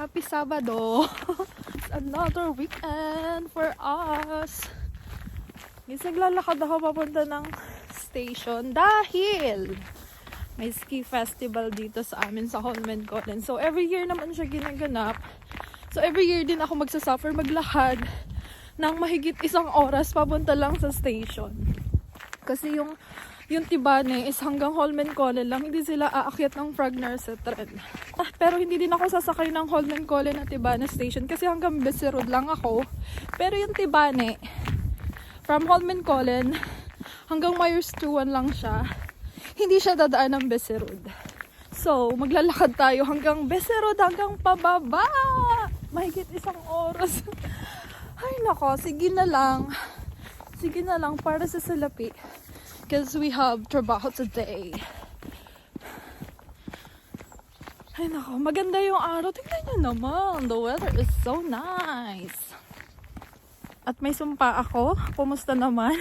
Happy Sabado! It's another weekend for us. Guys, naglalakad ako papunta ng station dahil may ski festival dito sa amin sa Holmenkollen. So every year naman siya ginaganap. So every year din ako magsasuffer maglakad ng mahigit 1 oras papunta lang sa station. Kasi yung Tibane is hanggang Holmenkollen lang, hindi sila aakyat ng Frogner sa tren. Pero hindi din ako sasakay ng Holmenkollen at Tibane station kasi hanggang Besse Road lang ako. Pero yung Tibane, from Holmenkollen hanggang Myers 21 lang siya. Hindi siya dadaan ng Besse Road. So, maglalakad tayo hanggang Besse Road, hanggang pababa. Mahigit 1 oras. Ay nako, sige na lang. Sige na lang para sa salapi. Because we have trabaho today. Ay nako, maganda yung araw. Tingnan nyo naman. The weather is so nice. At may sumpa ako. Kumusta naman?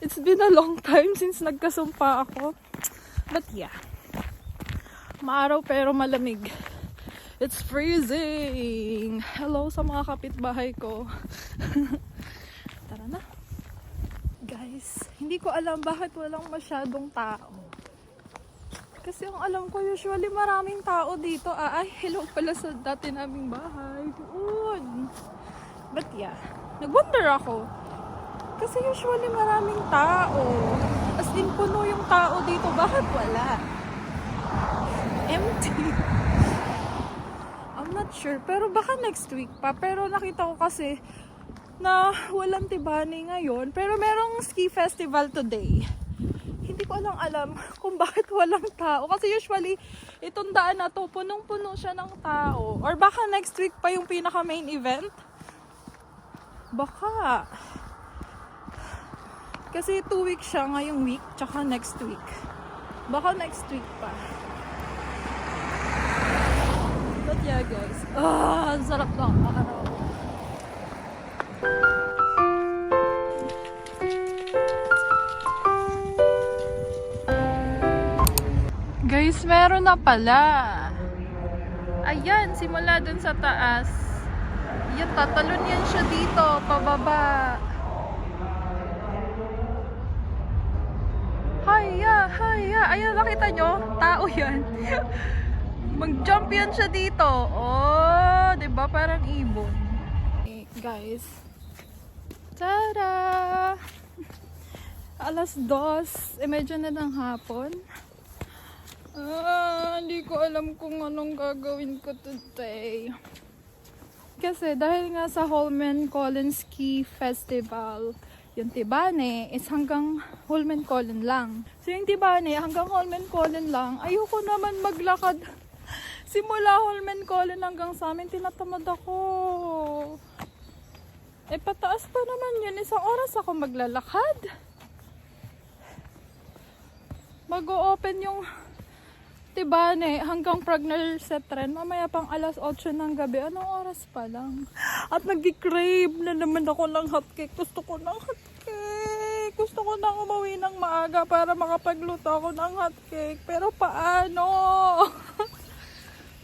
It's been a long time since nagkasumpa ako. But yeah. Maaraw pero malamig. It's freezing. Hello sa mga kapitbahay ko. Tara na. Guys, hindi ko alam bakit walang masyadong tao. Kasi ang alam ko usually maraming tao dito. Ay, hello pala sa dati naming bahay. Doon. But yeah, nag-wonder ako. Kasi usually maraming tao. As in, puno yung tao dito. Bakit wala? Empty. I'm not sure. Pero baka next week pa. Pero nakita ko kasi na walang Tibane ngayon. Pero merong ski festival today. Hindi ko alam kung bakit walang tao. Kasi usually, itong daan na to, punong-puno siya ng tao. Or baka next week pa yung pinaka main event. Baka. Kasi 2 weeks siya ngayong week, tsaka next week. Baka next week pa. But yeah guys, ang sarap ng araw. Guys, meron na pala. Ayan, simula dun sa taas. Ayan, tatalon yan siya dito, pababa. Haya. Ayan, nakita nyo? Tao yan. Mag-jump yan siya dito. Oh, diba? Parang ibon. Okay, guys. Tada! Alas 2. Medyo na ng hapon. Hindi ko alam kung anong gagawin ko today. Kasi dahil nga sa Holmenkollen Ski Festival, yung Tibane is hanggang Holmenkollen lang. So yung Tibane hanggang Holmenkollen lang, ayoko naman maglakad. Simula Holmenkollen hanggang sa amin, tinatamad ako. Pataas pa naman yun. 1 oras ako maglalakad. Mag-o-open yung Tibane hanggang Frogner sa tren. Mamaya pang alas 8 ng gabi. Anong oras pa lang? At nag-crave na naman ako ng hotcake. Gusto ko ng hotcake. Gusto ko na umuwi ng maaga para makapagluto ako ng hotcake. Pero paano?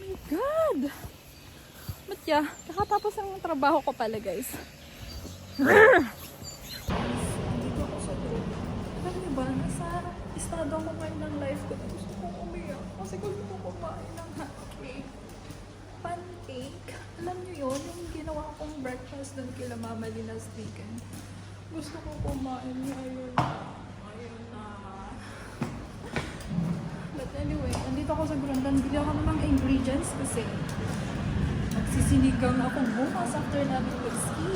My God! But yeah, nakatapos ang trabaho ko pala guys. Dito ako sa loob. Alam niyo ba, nasa estado ko ngayon ng life ko. Gusto kong umiyak kasi gusto ko kumain ng hotcake. Pancake. Alam niyo yun, yung ginawa kong breakfast doon kila Mama Lina's weekend. Gusto ko kumain ngayon na. But anyway, nandito ako sa Grandan. Bili ako ng ingredients kasi magsisinigang ako bukas after namin mag-ski.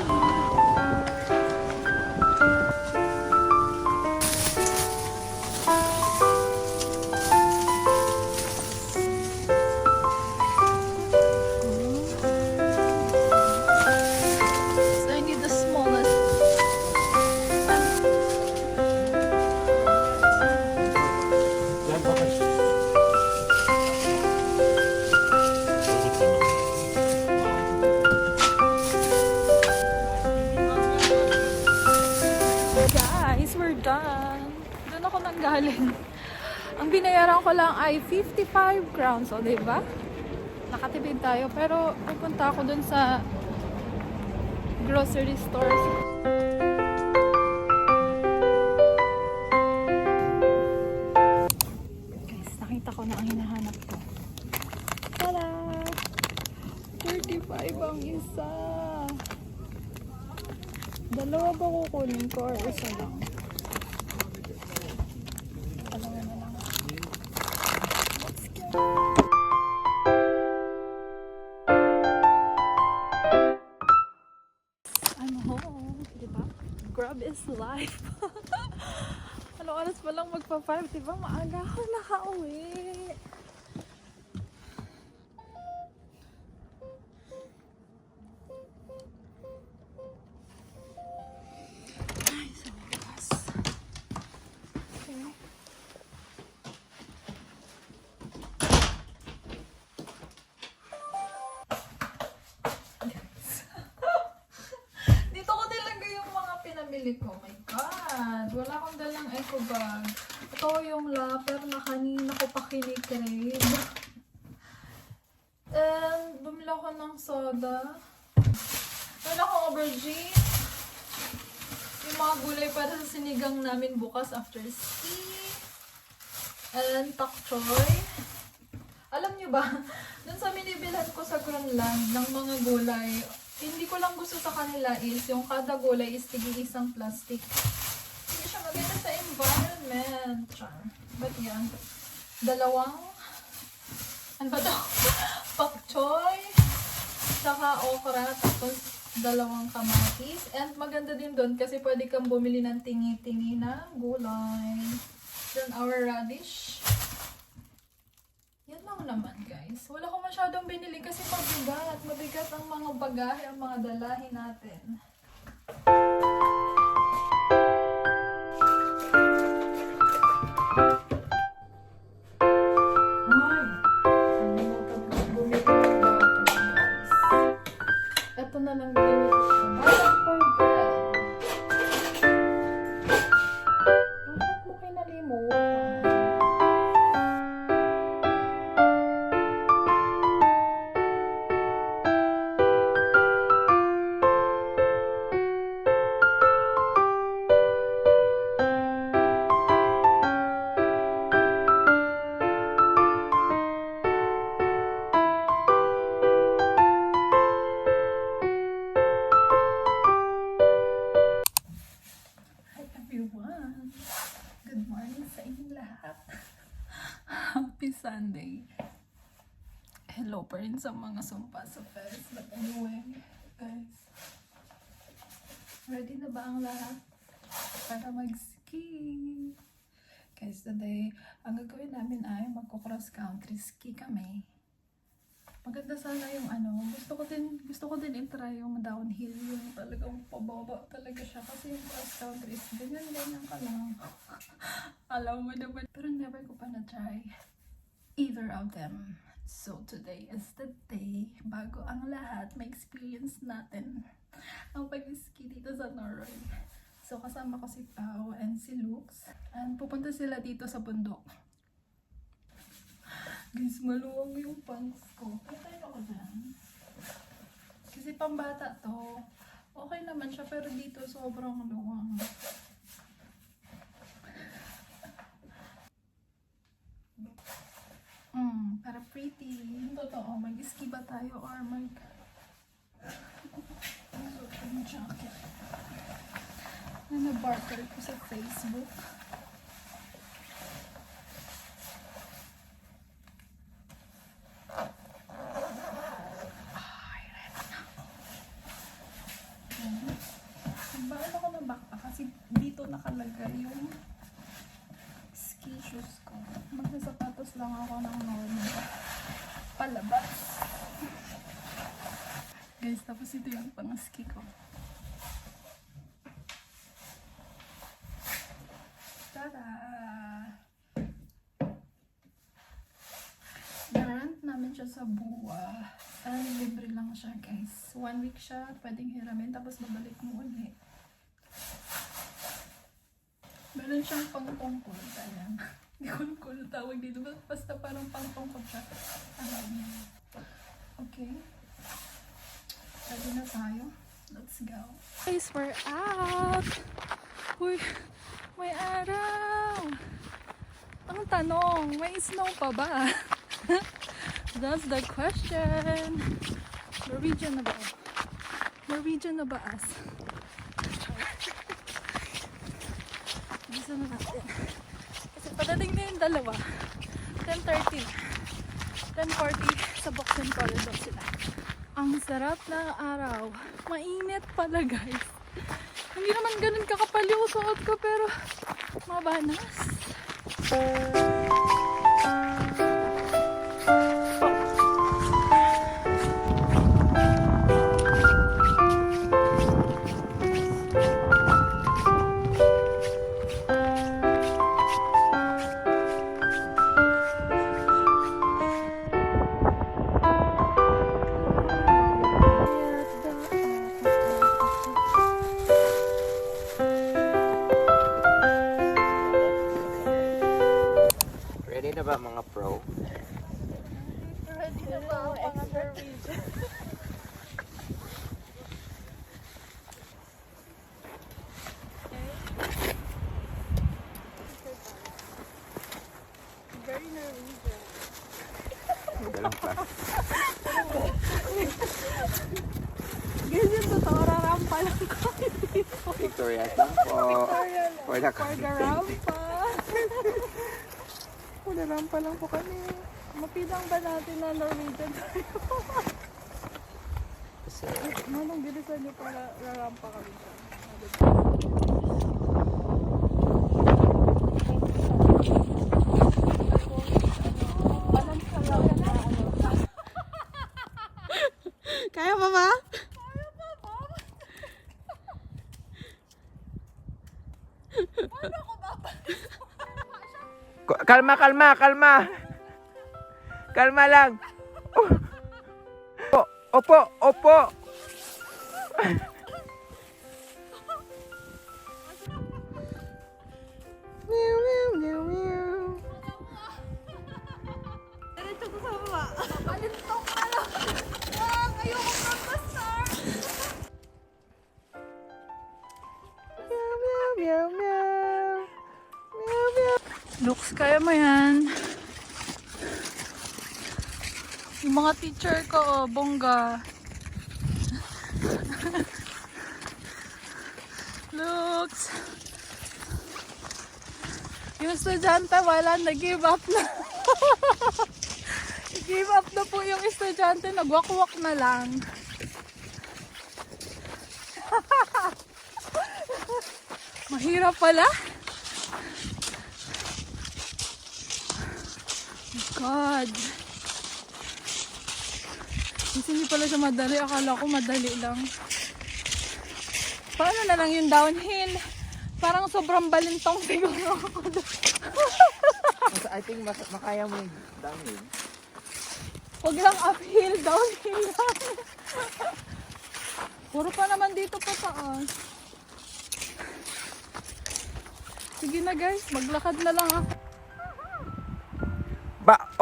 galing. Ang binayaran ko lang ay 55 crowns. O, diba? makakatipid tayo. Pero pupunta ako dun sa grocery stores. Guys, nakita ko na ang hinahanap ko. Tada! 35 ang isa. Dalawa ba kukunin ko or isa lang? Dalawa na lang. Let's go. I'm home. Diba? Grab is life. Ano oras pa lang magpa-5? Diba? Maaga ako nakauwi. Ay, sa wakas. Okay. Dito ko nilagay yung mga pinamili ko. Oh my God! Wala akong dalang eco bag. Ito yung lapper na kanina ko pa kinikrave. And bumili ako ng soda. Meron akong aubergine. Yung mga gulay para sa sinigang namin bukas after ski. And pak choy. Alam nyo ba, dun sa minibilhan ko sa Greenland ng mga gulay, hindi ko lang gusto sa kanila is yung kada gulay is tig-isang plastic. Hindi siya maganda sa environment. Char. But yan, dalawang, ano ba ito? Pak choy, saka okra, tapos dalawang kamatis. And maganda din doon kasi pwede kang bumili ng tingi-tingi na gulay. Then our radish. Yan lang naman guys. Wala ko masyadong binili kasi mabigat. Mabigat ang mga bagahe, ang mga dalahin natin. Ay! Bumili ng butter guys. Ito na lang binili ko. Butter for bread. Bakit mo kinalimutan? Hi everyone! Good morning sa inyong lahat. Happy Sunday. Hello pa rin sa mga sumpa sa fest. But anyway, guys. Ready na ba ang lahat para mag-ski? Guys, today, ang gagawin namin ay magko-cross country ski kami. Maganda sana yung ano, gusto ko din i-try yung downhill, yung talagang pababa talaga siya kasi yung cross country is ganyan ka lang. Alam mo naman, pero never ko pa na-try either of them. So today is the day bago ang lahat may experience natin ang pag-ski dito sa Norway. So kasama ko si Pao and si Lux and pupunta sila dito sa bundok. Guys, maluwag yung pants ko. Patay ako dyan. Kasi pambata to. Okay naman siya, pero dito sobrang luwang. Para pretty. Totoo, mag-ski ba tayo or suot yung jacket. Nanabarter ko sa Facebook. Baon ako ng backpack kasi dito nakalagay yung ski shoes ko. Magsasapatos lang ako ng normal palabas. Guys, tapos ito yung pang ski ko. Tada! Na-rent namin siya sa Buwa. Libre lang siya guys. 1 week siya, pwedeng hiramin tapos babalik mo ulit. Meron siyang pang-tungkol. Ayan. Hindi ko tawag dito. Basta parang pang-tungkol siya. Okay. Ready na tayo. Let's go. Guys, we're out. Uy, may araw. Ang tanong, may snow pa ba? That's the question. Norwegian na ba? Norwegian na ba as? Bisa na natin. Kasi padating na yung dalawa. 10:30 na. 10:40 sa Boksan Corridor sila. Ang sarap ng araw. Mainit pala guys. Hindi naman ganun kakapal yung suot ko pero mabanas. Ready na ba mga pro? Ready na ba ang mga Norwegian? Very Norwegian. Dalang class. Ganyan totoo, rarampa lang ko dito. Victoria lang po. Victoria lang. For the For the rampa. For the rampa lang po kami. Mapidang ba natin na Norwegian tayo? Kasi Manong bilisan niyo para rarampa kami dyan. Kaya pa ba? Kaya pa ba? Paano ako babalik? kalma, kalma, kalma. Kalma lang. Opo, opo, opo. Meow, meow, meow, meow. Diretso ko sa baba. Palintok ka lang. Ayoko mag-star. Meow, meow, meow, meow. Meow, meow. Looks, kaya mo yan. Yung mga teacher ko, oh, bongga. Looks. Yung estudyante, wala, nag-give up na. Nag-give up na po yung estudyante, nagwakwak na lang. Mahirap pala. God. Kasi hindi pala siya madali. Akala ko madali lang. Paano na lang yung downhill? Parang sobrang balintong siguro ako doon. I think makaya mo yung downhill. Huwag lang uphill, downhill lang. Puro pa naman dito pa taas. Sige na guys, maglakad na lang ako.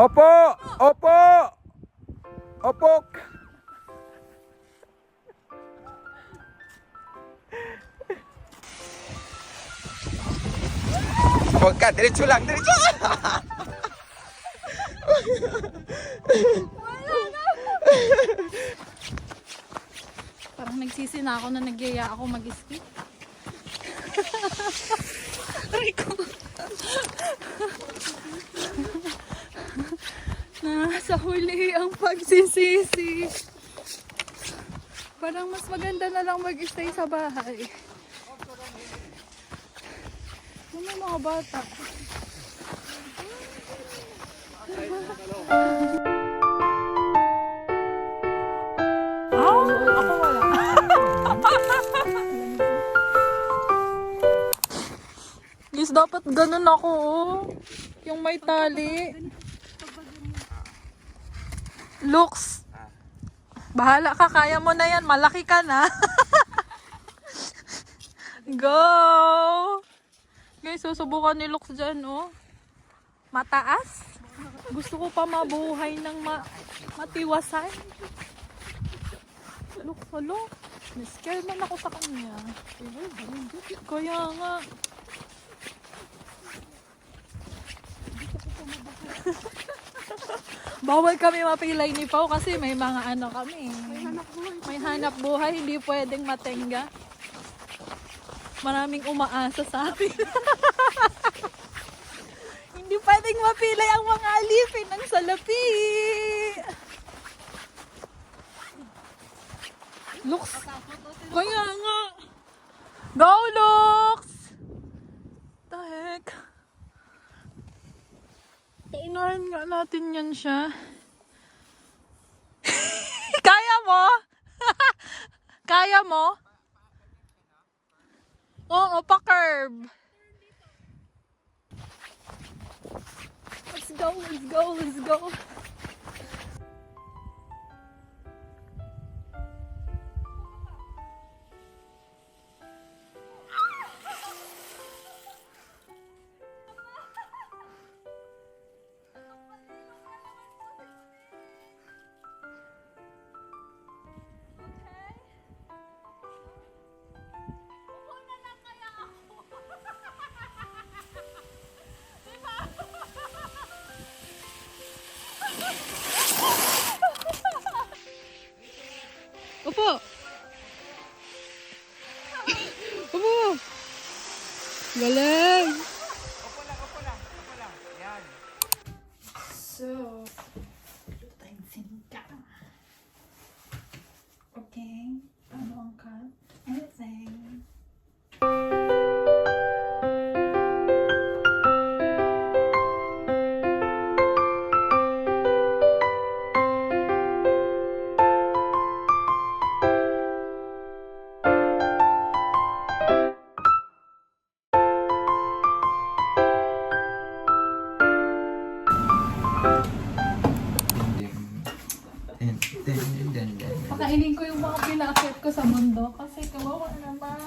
Opo! Opo! Opo! Huwag ka, diretso lang, diretso! Parang nagsisi na ako na nagyaya ako mag-ski. Aray ko. Nasa huli ang pagsisisi. Parang mas maganda na lang mag-stay sa bahay. Yung may mga bata. Ako wala. Guys, dapat ganun ako, oh. Yung may tali. Looks. Bahala ka, kaya mo na yan. Malaki ka na. Go! Guys, susubukan ni Looks dyan, oh. Mataas. Gusto ko pa mabuhay ng matiwasan. Alo. Scare man ako sa kanya. Kaya nga. Bawal kami mapilay ni Pao kasi may mga ano kami. May hanap buhay, hindi pwedeng matenga. Maraming umaasa sa amin. Hindi pwedeng mapilay ang mga alipin ng salapi. Looks. Kaya nga. Go, Looks! The heck? Painahin nga natin yan siya. Kaya mo? Kaya mo? Oo, pa-curve. Let's go. Upo. Galing. Opo lang. Yan. So, tayong sinigang. Okay. Ano ang cut? Anything. Pakainin ko yung mga pinakit ko sa mundo kasi kawawa naman.